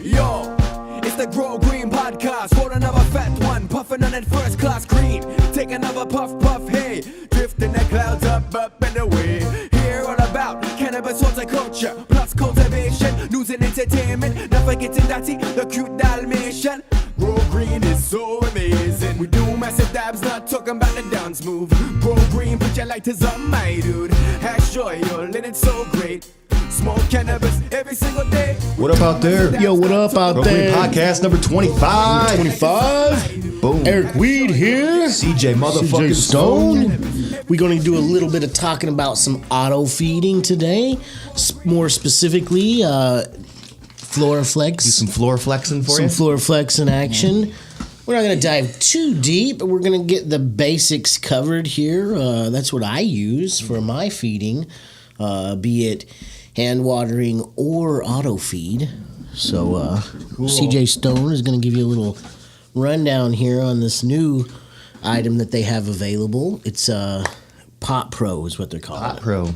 Yo, it's the Grow Green Podcast. For another fat one, puffing on that first class green. Take another puff, puff, hey. Drifting the clouds up and away. Hear all about cannabis horticulture, plus cultivation, news and entertainment. Not forgetting Datty, the cute Dalmatian. Grow Green is so amazing. We do massive dabs, not talking about the dance move. Grow Green, put your lighters on, my dude. Hash joy, you're living so great. Smoke cannabis every single day. What up out there? Yo, what up out Grow there? Green Podcast number 25. 25. Boom. Eric Weed here. CJ motherfucking CJ Stone. We're going to do a little bit of talking about some auto feeding today. More specifically, FloraFlex. Do some FloraFlexing for you? Some FloraFlex action. We're not going to dive too deep, but we're going to get the basics covered here. That's what I use for my feeding, be it hand watering or auto feed. So cool. CJ Stone is going to give you a little rundown here on this new item that they have available. It's Pot Pro is what they're calling Pot it. Pro.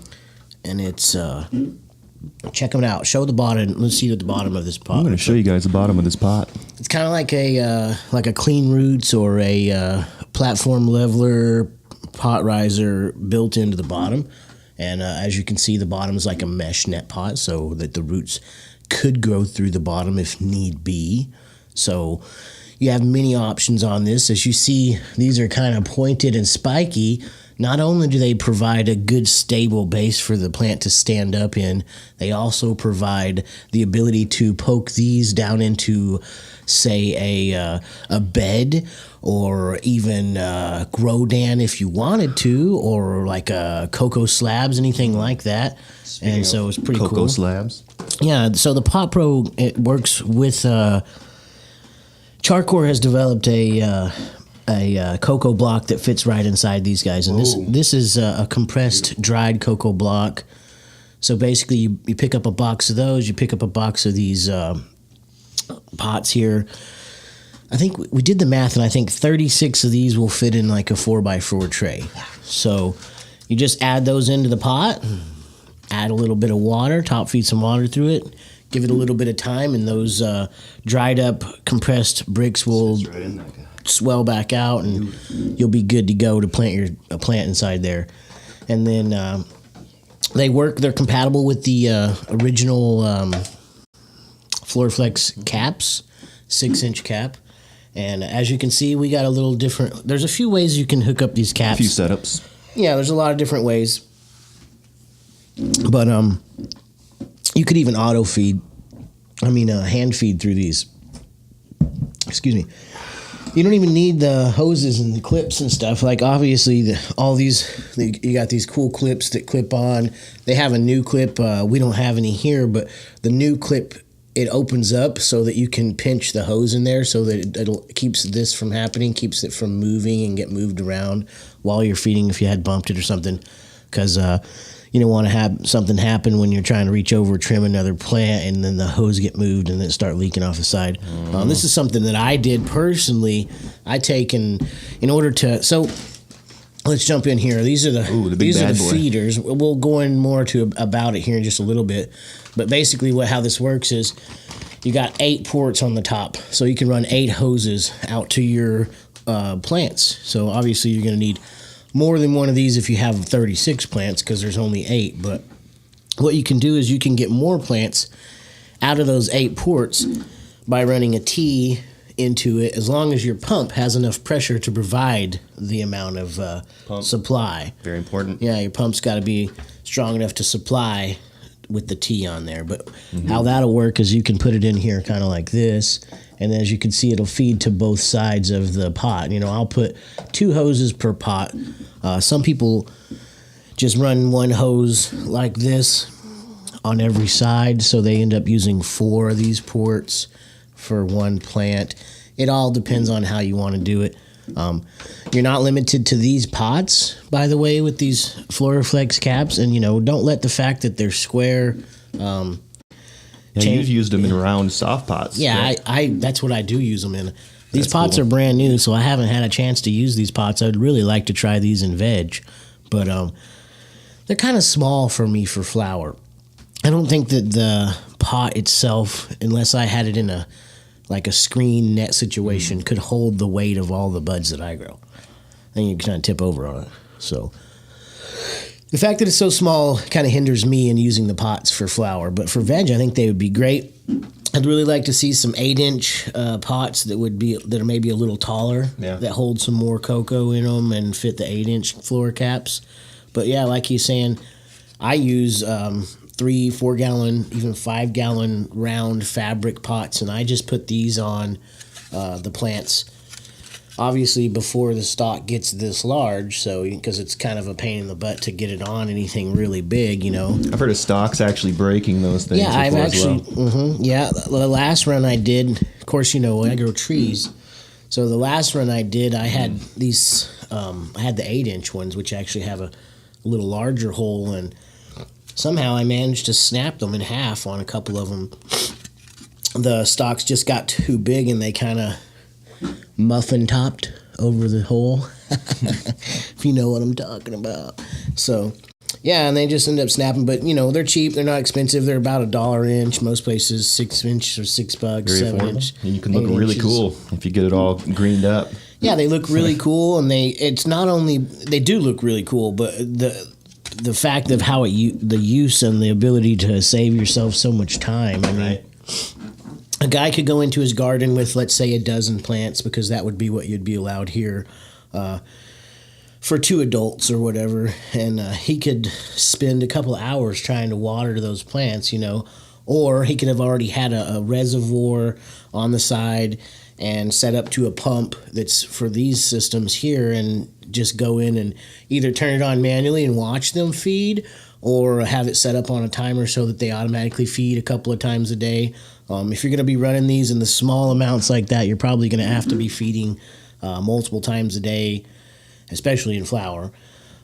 And it's check them out. Show the bottom. Let's see at the bottom of this pot. I'm going to show you guys the bottom of this pot. It's kind of like a Clean Roots or a platform leveler pot riser built into the bottom. And as you can see, the bottom is like a mesh net pot so that the roots could grow through the bottom if need be. So you have many options on this. As you see, these are kind of pointed and spiky. Not only do they provide a good stable base for the plant to stand up in, they also provide the ability to poke these down into, say, a bed or even Grodan if you wanted to, or like cocoa slabs, anything like that. Speaking and so it's pretty cool. Cocoa slabs. Yeah, so the Pot Pro, it works with Charcore has developed a cocoa block that fits right inside these guys, and this is a compressed dried cocoa block. So basically, you pick up a box of those. You pick up a box of these pots here. I think we did the math, and I think 36 of these will fit in like a 4x4 tray. So you just add those into the pot, add a little bit of water, top feed some water through it, give it a little bit of time, and those dried up compressed bricks will swell back out, and you'll be good to go to plant a plant inside there. And then they're compatible with the original FloraFlex caps, 6-inch cap. And as you can see, we got a little different. There's a few ways you can hook up these caps. A few setups. Yeah, there's a lot of different ways. But you could even auto feed. Hand feed through these. Excuse me. You don't even need the hoses and the clips and stuff. Like, obviously, you got these cool clips that clip on. They have a new clip. We don't have any here, but the new clip, it opens up so that you can pinch the hose in there so that it keeps this from happening, keeps it from moving and get moved around while you're feeding if you had bumped it or something. Because you don't want to have something happen when you're trying to reach over, trim another plant, and then the hose get moved and then start leaking off the side. This is something that I did personally. In order to, so let's jump in here. These are the feeders. We'll go in more about it here in just a little bit. But basically how this works is you got 8 ports on the top. So you can run 8 hoses out to your plants. So obviously you're going to need more than one of these if you have 36 plants because there's only 8. But what you can do is you can get more plants out of those 8 ports by running a T into it, as long as your pump has enough pressure to provide the amount of supply. Very important. Yeah, your pump's got to be strong enough to supply with the T on there. But how that'll work is you can put it in here kind of like this, and as you can see, it'll feed to both sides of the pot. I'll put 2 hoses per pot. Some people just run 1 hose like this on every side, so they end up using 4 of these ports for 1 plant. It all depends on how you want to do it. You're not limited to these pots, by the way, with these FloraFlex caps, and don't let the fact that they're square You've used them in round soft pots. Yeah, I that's what I do use them in. These pots are brand new, so I haven't had a chance to use these pots. I'd really like to try these in veg, but they're kind of small for me for flower. I don't think that the pot itself, unless I had it in a screen net situation, could hold the weight of all the buds that I grow. Then you kind of tip over on it. So the fact that it's so small kind of hinders me in using the pots for flower. But for veg, I think they would be great. I'd really like to see some 8-inch pots that are maybe a little taller, that hold some more cocoa in them and fit the 8-inch floor caps. But yeah, like he's saying, I use 3, 4 gallon, even 5 gallon round fabric pots, and I just put these on the plants. Obviously, before the stalk gets this large, so because it's kind of a pain in the butt to get it on anything really big, you know. I've heard of stalks actually breaking those things. Yeah, I've actually. The last run I did, of course, you know, I grow trees. So the last run I did, I had these. I had the 8-inch ones, which actually have a little larger hole, and somehow I managed to snap them in half on a couple of them. The stalks just got too big, and they kind of muffin topped over the hole, if you know what I'm talking about. So yeah, and they just end up snapping, but you know, they're cheap, they're not expensive, they're about $1 an inch, most places 6-inch or $6, Very 7-inch. And you can look really cool if you get it all greened up. Yeah, they look really cool, and they do look really cool, but the fact of how the use and the ability to save yourself so much time. I mean, a guy could go into his garden with, let's say, 12 plants, because that would be what you'd be allowed here for 2 adults or whatever, and he could spend a couple of hours trying to water those plants, you know, or he could have already had a reservoir on the side and set up to a pump that's for these systems here, and just go in and either turn it on manually and watch them feed, or have it set up on a timer so that they automatically feed a couple of times a day. If you're going to be running these in the small amounts like that, you're probably going to have to be feeding multiple times a day, especially in flower.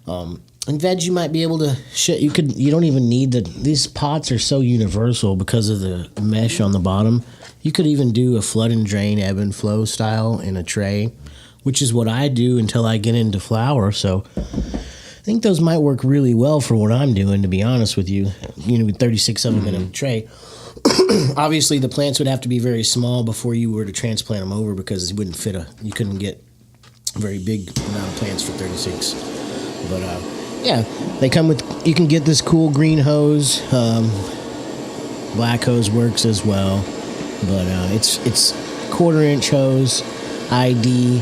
In veg, you might be able to you don't even need these pots are so universal because of the mesh on the bottom. You could even do a flood and drain, ebb and flow style in a tray, which is what I do until I get into flower. So I think those might work really well for what I'm doing, to be honest with you. You know, with 36 of them in a tray. Obviously, the plants would have to be very small before you were to transplant them over, because it wouldn't fit you couldn't get a very big amount of plants for 36. But yeah, they come with, you can get this cool green hose. Black hose works as well, but it's 1/4-inch hose, ID.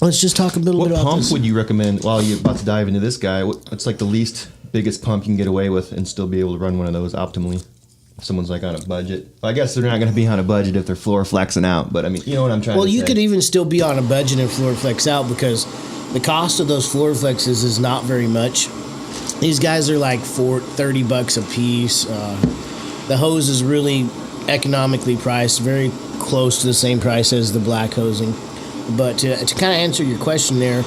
Let's just talk a little bit about What pump this. would you recommend while you're about to dive into this guy? What's like the least biggest pump you can get away with and still be able to run one of those optimally? If someone's like on a budget. Well, I guess they're not going to be on a budget if they're FloraFlexing out, but I mean, you know what I'm trying to say. Well, you could even still be on a budget and FloraFlex out, because the cost of those FloraFlexes is not very much. These guys are like $30 a piece. The hose is really economically priced, very close to the same price as the black hosing. But to kind of answer your question there,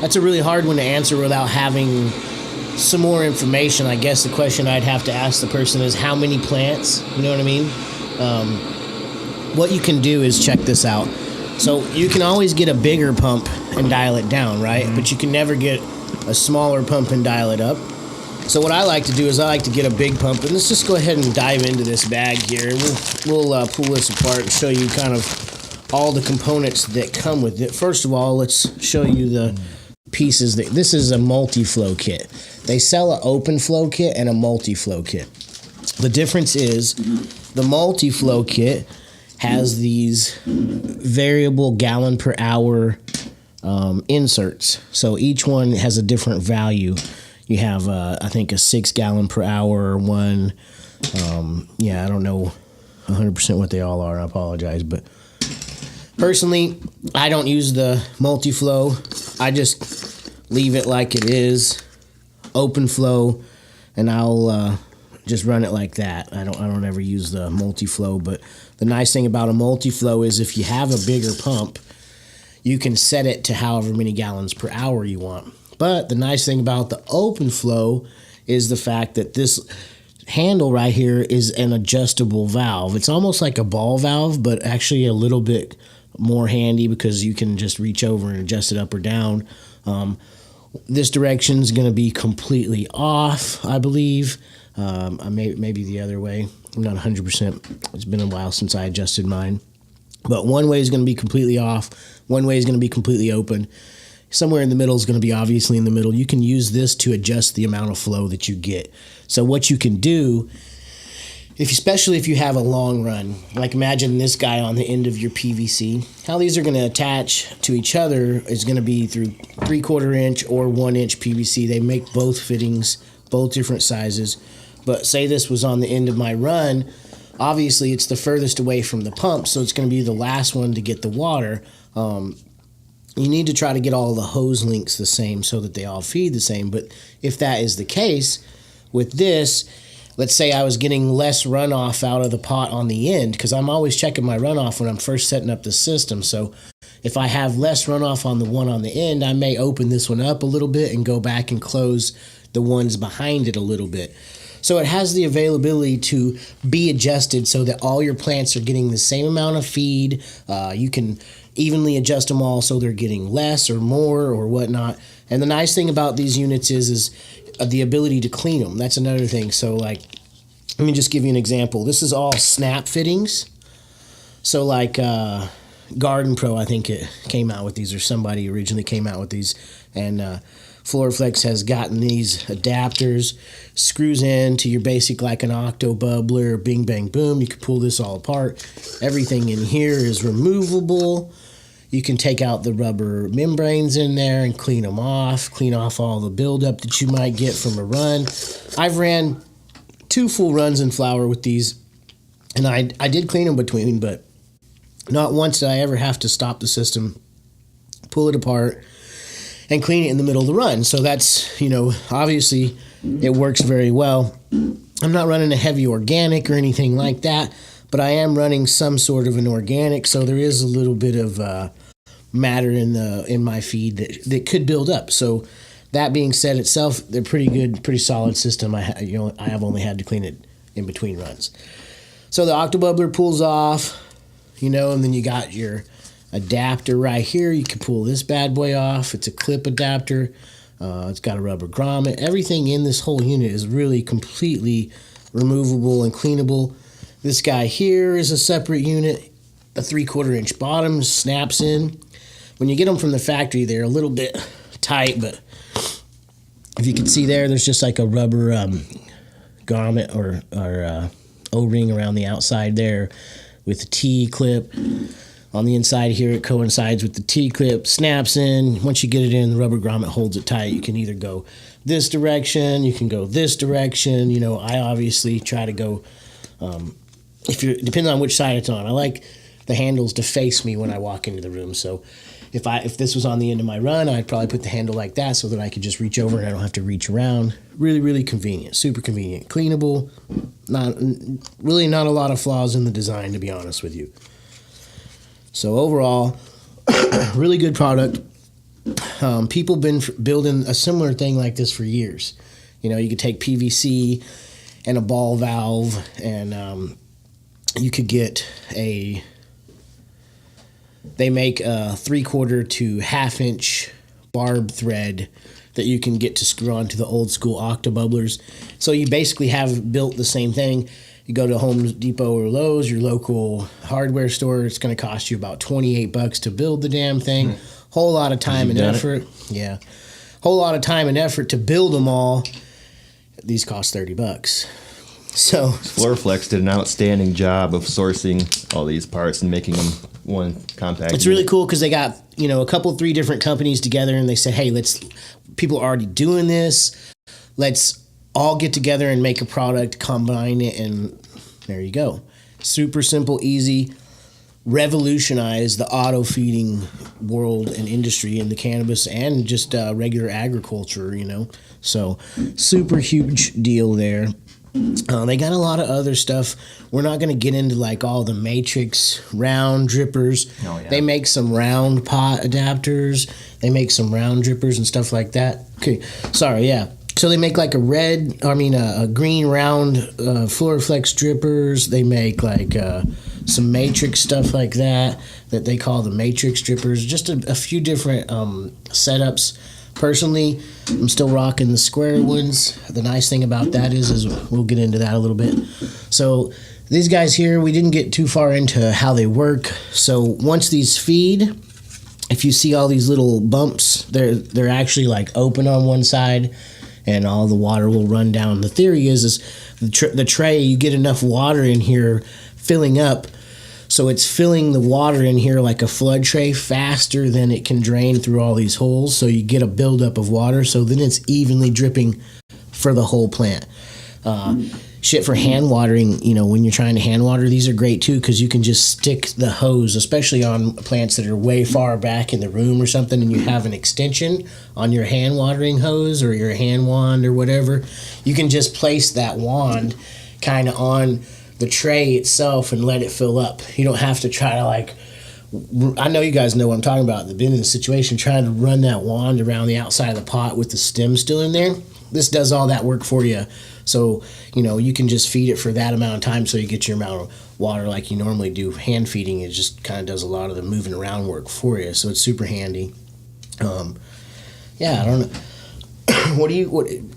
that's a really hard one to answer without having some more information. I guess the question I'd have to ask the person is how many plants, you know what I mean? What you can do is check this out. So you can always get a bigger pump and dial it down, right? Mm-hmm. But you can never get a smaller pump and dial it up. So what I like to do is I like to get a big pump, and let's just go ahead and dive into this bag here. We'll pull this apart and show you kind of all the components that come with it. First of all, let's show you the pieces. This is a multi-flow kit. They sell an open flow kit and a multi-flow kit. The difference is the multi-flow kit has these variable gallon per hour inserts. So each one has a different value. You have, I think, a 6 gallon per hour one. I don't know 100% what they all are. I apologize. But personally, I don't use the multi-flow. I just leave it like it is, open flow, and I'll just run it like that. I don't ever use the multi-flow. But the nice thing about a multi-flow is if you have a bigger pump, you can set it to however many gallons per hour you want. But the nice thing about the open flow is the fact that this handle right here is an adjustable valve. It's almost like a ball valve, but actually a little bit more handy because you can just reach over and adjust it up or down. This direction is going to be completely off, I believe. Maybe the other way. I'm not 100%. It's been a while since I adjusted mine. But one way is going to be completely off. One way is going to be completely open. Somewhere in the middle is going to be obviously in the middle. You can use this to adjust the amount of flow that you get. So what you can do, especially if you have a long run, like imagine this guy on the end of your PVC, how these are going to attach to each other is going to be through 3/4 inch or 1 inch PVC. They make both fittings, both different sizes. But say this was on the end of my run, obviously it's the furthest away from the pump, so it's going to be the last one to get the water. You need to try to get all the hose links the same so that they all feed the same. But if that is the case with this, let's say I was getting less runoff out of the pot on the end, because I'm always checking my runoff when I'm first setting up the system. So if I have less runoff on the one on the end, I may open this one up a little bit and go back and close the ones behind it a little bit. So it has the availability to be adjusted so that all your plants are getting the same amount of feed. You can evenly adjust them all so they're getting less or more or whatnot. And the nice thing about these units is the ability to clean them. That's another thing. So like, let me just give you an example. This is all snap fittings. So like Garden Pro, I think it came out with these, or somebody originally came out with these. And FloraFlex has gotten these adapters, screws in to your basic like an Octo Bubbler, bing, bang, boom. You can pull this all apart. Everything in here is removable. You can take out the rubber membranes in there and clean off all the buildup that you might get from a run. I've ran 2 full runs in flower with these, and I did clean them between, but not once did I ever have to stop the system, pull it apart, and clean it in the middle of the run. So that's, obviously it works very well. I'm not running a heavy organic or anything like that, but I am running some sort of an organic, so there is a little bit of matter in my feed that could build up. So that being said itself, they're pretty good, pretty solid system. I have only had to clean it in between runs. So the Octo Bubbler pulls off, and then you got your adapter right here. You can pull this bad boy off. It's a clip adapter. It's got a rubber grommet. Everything in this whole unit is really completely removable and cleanable. This guy here is a separate unit. A 3/4 inch bottom snaps in. When you get them from the factory, they're a little bit tight, but if you can see there's just like a rubber grommet or O-ring around the outside there with a T-clip. On the inside here, it coincides with the T-clip, snaps in. Once you get it in, the rubber grommet holds it tight. You can either go this direction, you can go this direction. I obviously try to go, depending on which side it's on. I like the handles to face me when I walk into the room. So if this was on the end of my run, I'd probably put the handle like that so that I could just reach over and I don't have to reach around. Really, really convenient, super convenient, cleanable. Not a lot of flaws in the design, to be honest with you. So overall, really good product. People been building a similar thing like this for years. You could take PVC and a ball valve, and you could get they make a 3/4 to 1/2 inch barb thread that you can get to screw onto the old school Octo Bubblers. So you basically have built the same thing. You go to Home Depot or Lowe's, your local hardware store, it's going to cost you about $28 to build the damn thing. Whole lot of time and effort. Yeah. Whole lot of time and effort to build them all. These cost $30. So FloraFlex did an outstanding job of sourcing all these parts and making them one compact. It's really cool because they got, a couple, 3 different companies together, and they said, hey, people are already doing this. Let's all get together and make a product, combine it, and there you go. Super simple, easy. Revolutionize the auto feeding world and industry in the cannabis and just regular agriculture, So super huge deal there. They got a lot of other stuff. We're not going to get into like all the matrix round drippers. Oh, yeah. They make some round pot adapters. They make some round drippers and stuff like that. Okay, sorry, yeah. So they make like a green round FloraFlex drippers. They make like some matrix stuff like that they call the matrix drippers. Just a few different setups. Personally, I'm still rocking the square ones. The nice thing about that is we'll get into that a little bit. So these guys here, we didn't get too far into how they work. So once these feed, if you see all these little bumps, they're actually like open on one side, and all the water will run down. The theory is the tray, you get enough water in here filling up, so it's filling the water in here like a flood tray faster than it can drain through all these holes, so you get a buildup of water, so then it's evenly dripping for the whole plant. Shit for hand watering, when you're trying to hand water, these are great too, because you can just stick the hose, especially on plants that are way far back in the room or something, and you have an extension on your hand watering hose or your hand wand or whatever. You can just place that wand kind of on the tray itself and let it fill up. You don't have to try to I know you guys know what I'm talking about. They've been in the situation trying to run that wand around the outside of the pot with the stem still in there. This does all that work for you. So, you can just feed it for that amount of time so you get your amount of water like you normally do. Hand feeding, it just kind of does a lot of the moving around work for you. So it's super handy. I don't know.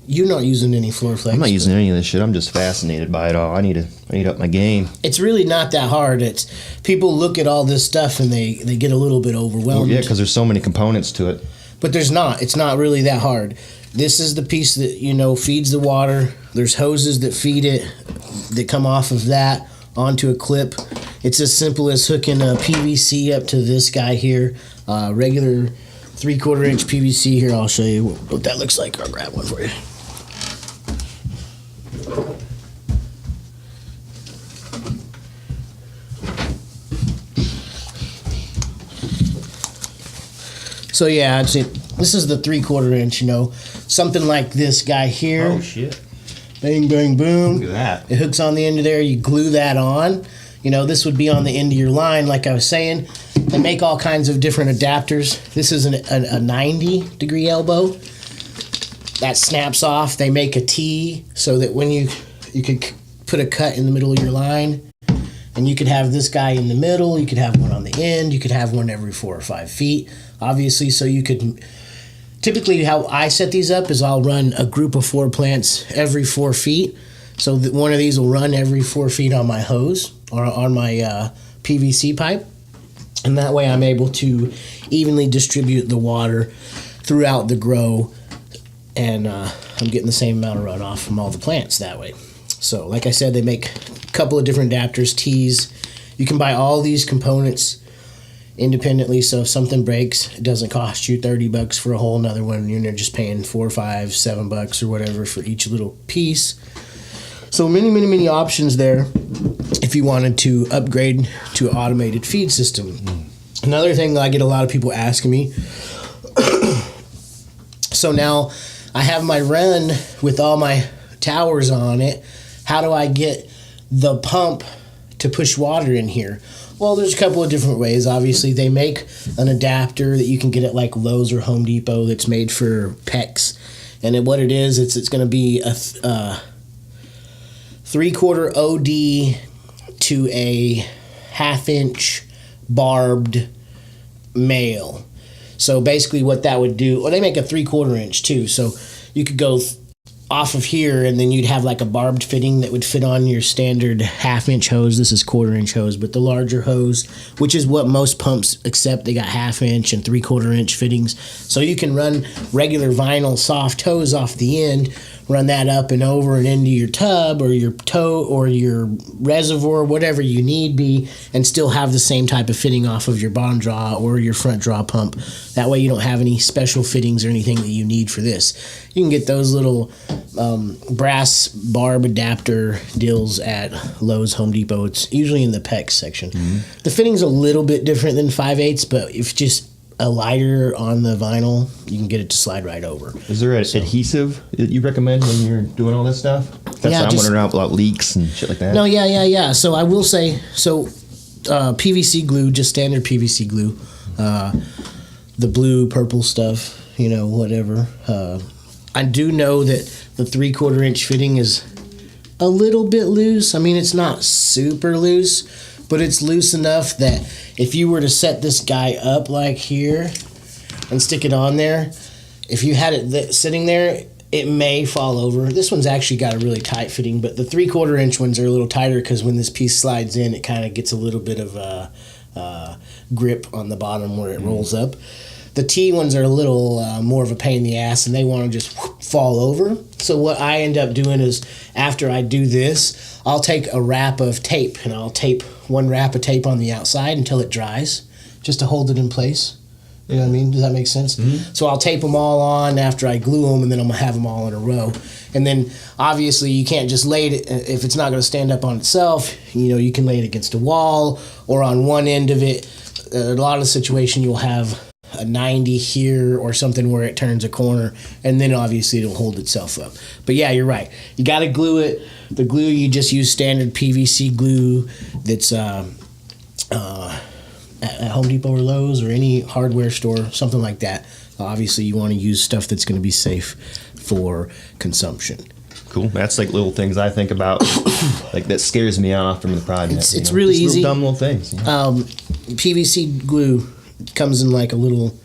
You're not using any FloraFlex? I'm not using any of this shit. I'm just fascinated by it all. I need to up my game. It's really not that hard. It's people look at all this stuff and they get a little bit overwhelmed. Well, yeah, because there's so many components to it. But there's not. It's not really that hard. This is the piece that, feeds the water. There's hoses that feed it, that come off of that onto a clip. It's as simple as hooking a PVC up to this guy here. Regular 3/4 inch PVC here. I'll show you what that looks like. I'll grab one for you. So yeah, this is the 3/4 inch, something like this guy here. Oh shit. Bang, bang, boom. Look at that. It hooks on the end of there. You glue that on. This would be on the end of your line, like I was saying. They make all kinds of different adapters. This is a 90-degree elbow. That snaps off. They make a T so that when you could put a cut in the middle of your line, and you could have this guy in the middle. You could have one on the end. You could have one every 4 or 5 feet, obviously. So you could... Typically, how I set these up is I'll run a group of 4 plants every 4 feet. So that one of these will run every 4 feet on my hose or on my PVC pipe. And that way I'm able to evenly distribute the water throughout the grow. And I'm getting the same amount of runoff from all the plants that way. So like I said, they make a couple of different adapters, tees. You can buy all these components independently, so if something breaks, it doesn't cost you $30 for a whole another one. You're just paying $4, $5, $7 or whatever for each little piece. So many options there if you wanted to upgrade to an automated feed system. Another thing that I get a lot of people asking me, so now I have my run with all my towers on it. How do I get the pump to push water in here? Well, there's a couple of different ways. Obviously, they make an adapter that you can get at like Lowe's or Home Depot that's made for PEX. And what it is, it's going to be a 3/4 OD to a 1/2 inch barbed male. So basically what that would do, or they make a 3/4 inch too. So you could go off of here, and then you'd have like a barbed fitting that would fit on your standard 1/2 inch hose. This is 1/4 inch hose, but the larger hose, which is what most pumps accept, they got 1/2 inch and 3/4 inch fittings. So you can run regular vinyl soft hose off the end, run that up and over and into your tub or your tow or your reservoir, whatever you need be, and still have the same type of fitting off of your bottom draw or your front draw pump. That way you don't have any special fittings or anything that you need for this. You can get those little brass barb adapter deals at Lowe's, Home Depot. It's usually in the PEX section. Mm-hmm. The fitting's a little bit different than 5/8, but if just a lighter on the vinyl, you can get it to slide right over. Is there an adhesive that you recommend when you're doing all this stuff? That's what I'm wondering about leaks and shit like that. No, yeah. So I will say, PVC glue, just standard PVC glue, the blue, purple stuff, whatever. I do know that the 3/4 inch fitting is a little bit loose. I mean, it's not super loose, but it's loose enough that if you were to set this guy up like here and stick it on there, if you had it sitting there, it may fall over. This one's actually got a really tight fitting, but the 3/4 inch ones are a little tighter because when this piece slides in, it kind of gets a little bit of a grip on the bottom where it rolls up. The T ones are a little more of a pain in the ass, and they want to just fall over. So what I end up doing is, after I do this, I'll take a wrap of tape, and I'll tape one wrap of tape on the outside until it dries, just to hold it in place. You know what I mean? Does that make sense? Mm-hmm. So I'll tape them all on after I glue them, and then I'm going to have them all in a row. And then, obviously, you can't just lay it, if it's not going to stand up on itself, you can lay it against a wall, or on one end of it. A lot of the situation, you'll have a 90 here or something where it turns a corner, and then obviously it'll hold itself up. But yeah, you're right. You got to glue it. The glue, you just use standard PVC glue that's at Home Depot or Lowe's or any hardware store, something like that. Obviously, you want to use stuff that's going to be safe for consumption. Cool. That's like little things I think about, like that scares me off from the project. It's really just easy. Little dumb little things. PVC glue comes in like a little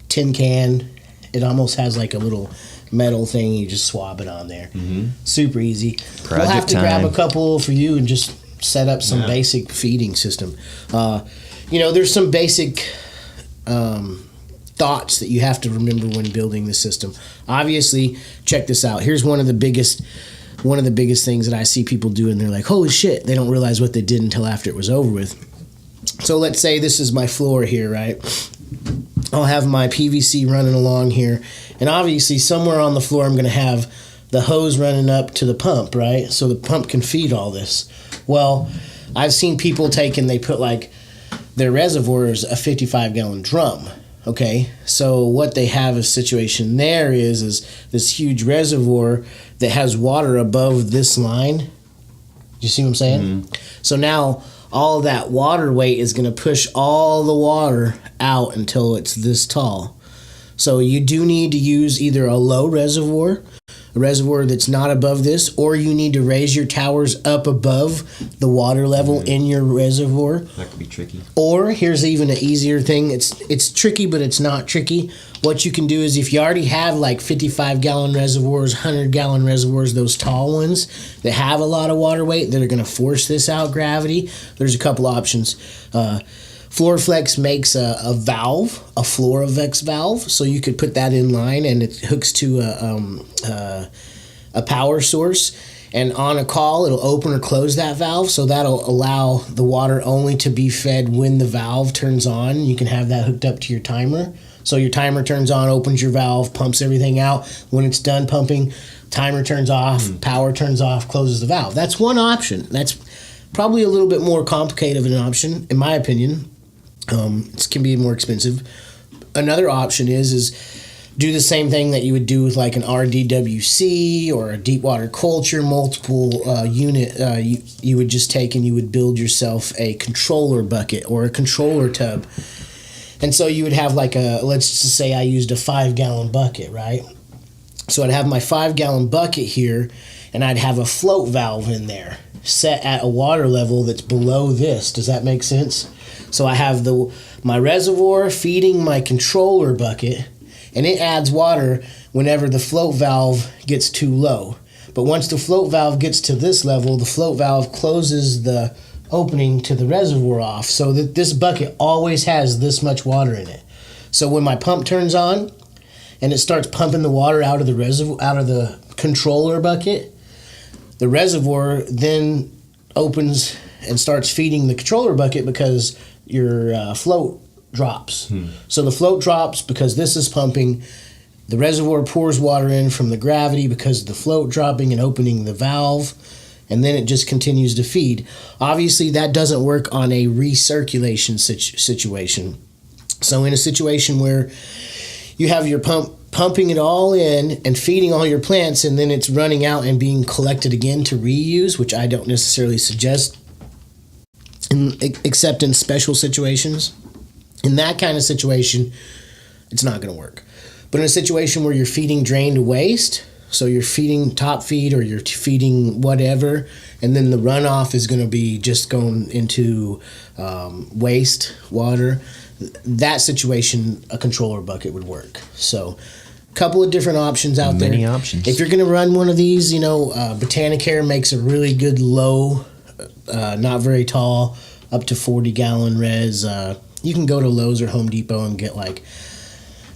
tin can. It almost has like a little metal thing. You just swab it on there. Mm-hmm. Super easy. We'll have to grab a couple for you and just set up some basic feeding system. There's some basic thoughts that you have to remember when building the system. Obviously, check this out. Here's one of the biggest things that I see people do, and they're like, holy shit, they don't realize what they did until after it was over with. So let's say this is my floor here, right? I'll have my PVC running along here, and obviously somewhere on the floor I'm going to have the hose running up to the pump, right? So the pump can feed all this. Well, I've seen people they put like their reservoirs a 55-gallon drum. Okay, so what they have a situation there is this huge reservoir that has water above this line. Do you see what I'm saying? Mm-hmm. So now all of that water weight is going to push all the water out until it's this tall. So you do need to use either a low reservoir, a reservoir that's not above this, or you need to raise your towers up above the water level in your reservoir. That could be tricky. Or here's even an easier thing. It's tricky, but it's not tricky. What you can do is if you already have like 55-gallon reservoirs, 100-gallon reservoirs, those tall ones that have a lot of water weight that are going to force this out gravity, there's a couple options. FloraFlex makes a valve, a FloraFlex valve, so you could put that in line and it hooks to a power source. And on a call, it'll open or close that valve, so that'll allow the water only to be fed when the valve turns on. You can have that hooked up to your timer. So your timer turns on, opens your valve, pumps everything out. When it's done pumping, timer turns off, power turns off, closes the valve. That's one option. That's probably a little bit more complicated of an option, in my opinion. It can be more expensive. Another option is do the same thing that you would do with like an RDWC or a deep water culture, multiple unit. You would just take and you would build yourself a controller bucket or a controller tub. And so you would have like let's just say I used a 5-gallon bucket, right? So I'd have my 5-gallon bucket here, and I'd have a float valve in there set at a water level that's below this. Does that make sense? So I have my reservoir feeding my controller bucket, and it adds water whenever the float valve gets too low. But once the float valve gets to this level, the float valve closes the opening to the reservoir off, so that this bucket always has this much water in it. So when my pump turns on and it starts pumping the water out of the reservoir, out of the controller bucket, the reservoir then opens and starts feeding the controller bucket because your float drops. So the float drops because this is pumping. The reservoir pours water in from the gravity because of the float dropping and opening the valve, and then it just continues to feed. Obviously, that doesn't work on a recirculation situation. So in a situation where you have your pump pumping it all in and feeding all your plants, and then it's running out and being collected again to reuse, which I don't necessarily suggest, except in special situations. In that kind of situation, it's not going to work. But in a situation where you're feeding drain to waste, so you're feeding top feed or you're feeding whatever, and then the runoff is going to be just going into waste water, that situation, a controller bucket would work. So, a couple of different options out there. Many options. If you're going to run one of these, Botanicare makes a really good low, not very tall, up to 40-gallon res. You can go to Lowe's or Home Depot and get like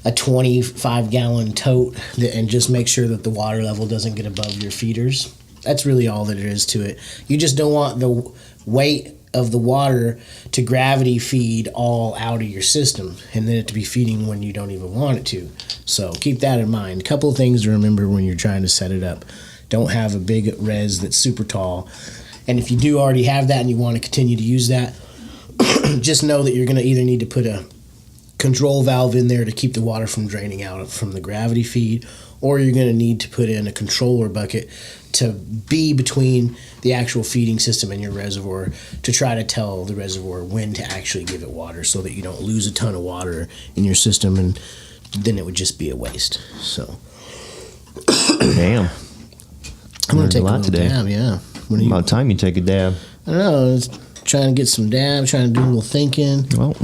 a 25-gallon tote and just make sure that the water level doesn't get above your feeders. That's really all that it is to it. You just don't want the weight of the water to gravity feed all out of your system and then it to be feeding when you don't even want it to. So keep that in mind. A couple of things to remember when you're trying to set it up. Don't have a big res that's super tall. And if you do already have that and you want to continue to use that, just know that you're going to either need to put a control valve in there to keep the water from draining out from the gravity feed, or you're going to need to put in a controller bucket to be between the actual feeding system and your reservoir to try to tell the reservoir when to actually give it water so that you don't lose a ton of water in your system and then it would just be a waste. So, damn. I'm going to take a lot little today. dab, yeah. About time you take a dab. I don't know. Trying to get some dab, trying to do a little thinking. Well,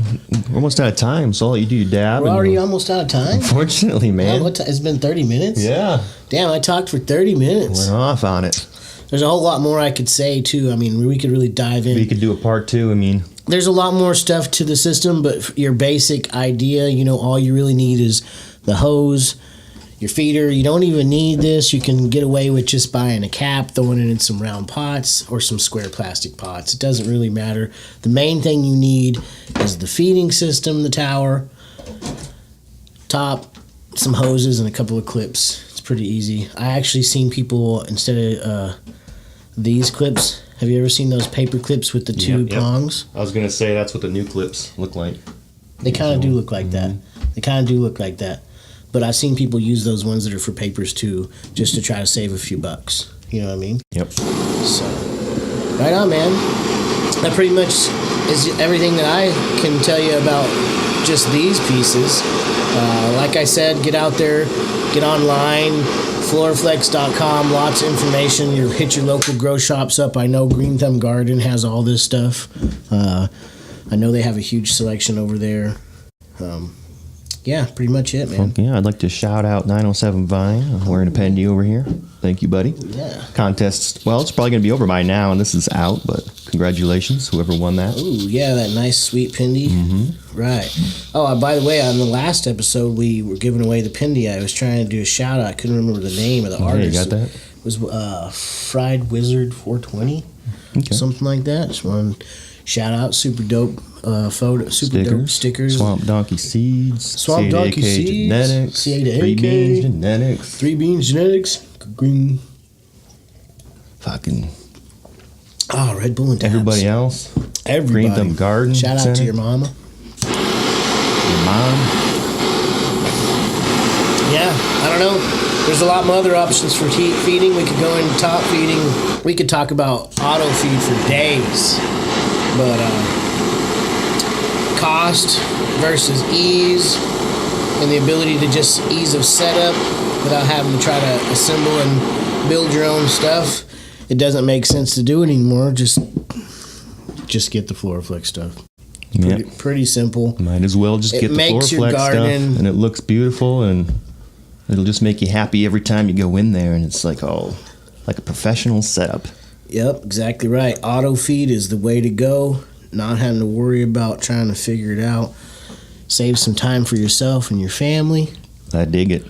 we're almost out of time, so I'll let you do your dab. We're already almost out of time? Unfortunately, man. It's been 30 minutes? Yeah. Damn, I talked for 30 minutes. We're off on it. There's a whole lot more I could say, too. I mean, we could really dive in. We could do a part 2, I mean. There's a lot more stuff to the system, but your basic idea, all you really need is the hose, your feeder. You don't even need this. You can get away with just buying a cap, throwing it in some round pots or some square plastic pots. It doesn't really matter. The main thing you need is the feeding system, the tower, top, some hoses, and a couple of clips. It's pretty easy. I actually seen people, instead of these clips, have you ever seen those paper clips with the two prongs? I was going to say that's what the new clips look like. They kind of do look like that. They kind of do look like that. But I've seen people use those ones that are for papers too, just to try to save a few bucks. You know what I mean? Yep. So, right on, man. That pretty much is everything that I can tell you about just these pieces. Like I said, get out there, get online, FloraFlex.com, lots of information. You hit your local grow shops up. I know Green Thumb Garden has all this stuff. I know they have a huge selection over there. Yeah, pretty much it, man. Yeah, I'd like to shout out 907 Vine. I'm wearing a Pendy over here. Thank you, buddy. Yeah. Contest, well, it's probably going to be over by now, and this is out, but congratulations, whoever won that. Ooh, yeah, that nice sweet Pendy. Mm-hmm. Right. Oh, by the way, on the last episode, we were giving away the Pendy. I was trying to do a shout out. I couldn't remember the name of the artist. Yeah, you got that? It was Fried Wizard 420, Okay. something like that. Just one shout out, super dope photo, super dope stickers. Swamp Donkey Seeds. Swamp Donkey C8AK Seeds. Genetics. C8AK. 3 Beans Genetics. 3 Beans Genetics. Green. Fucking. Oh, Red Bull and Tabs. Everybody else. Everybody. Green Thumb Garden. Shout out to Center. your mama. Your mom. Yeah, I don't know. There's a lot more other options for feeding. We could go into top feeding. We could talk about auto feed for days. But cost versus ease and the ability to just ease of setup without having to try to assemble and build your own stuff, it doesn't make sense to do it anymore. Just get the FloraFlex stuff. Pretty simple. Might as well just get the makes your FloraFlex garden- stuff, and it looks beautiful, and it'll just make you happy every time you go in there, and it's like like a professional setup. Yep, exactly right. Auto feed is the way to go. Not having to worry about trying to figure it out. Save some time for yourself and your family. I dig it.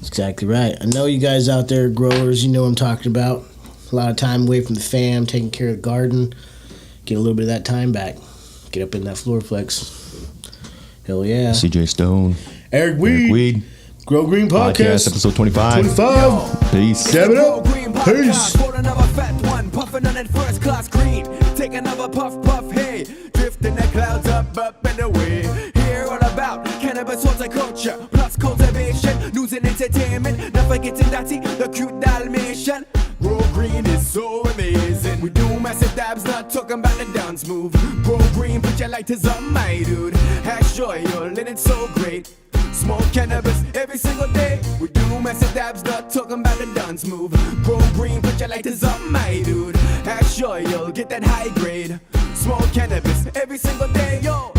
Exactly right. I know you guys out there, growers, you know what I'm talking about. A lot of time away from the fam, taking care of the garden. Get a little bit of that time back. Get up in that FloraFlex. Hell yeah. CJ Stone. Eric Eric Weed. Grow Green Podcast. Episode 25. 25. Peace. Dab it up. Grow Green Peace. Podcast, pour another fat one, puffin' on that first class green. Take another puff, hey, drifting the clouds up and away. Hear all about cannabis horticulture, plus cultivation, news and entertainment. Not forgetting Dottie, the cute Dalmatian. Grow Green is so amazing. We do massive dabs, not talking about the dance move. Grow Green, put your lighters on, my dude. Hash joyful and it's so great. Smoke cannabis every single day. We do massive dabs, not talking about the dance move. Grow Green, put your lighters on, my dude. Hash joy, you'll get that high grade. Smoke cannabis every single day, yo.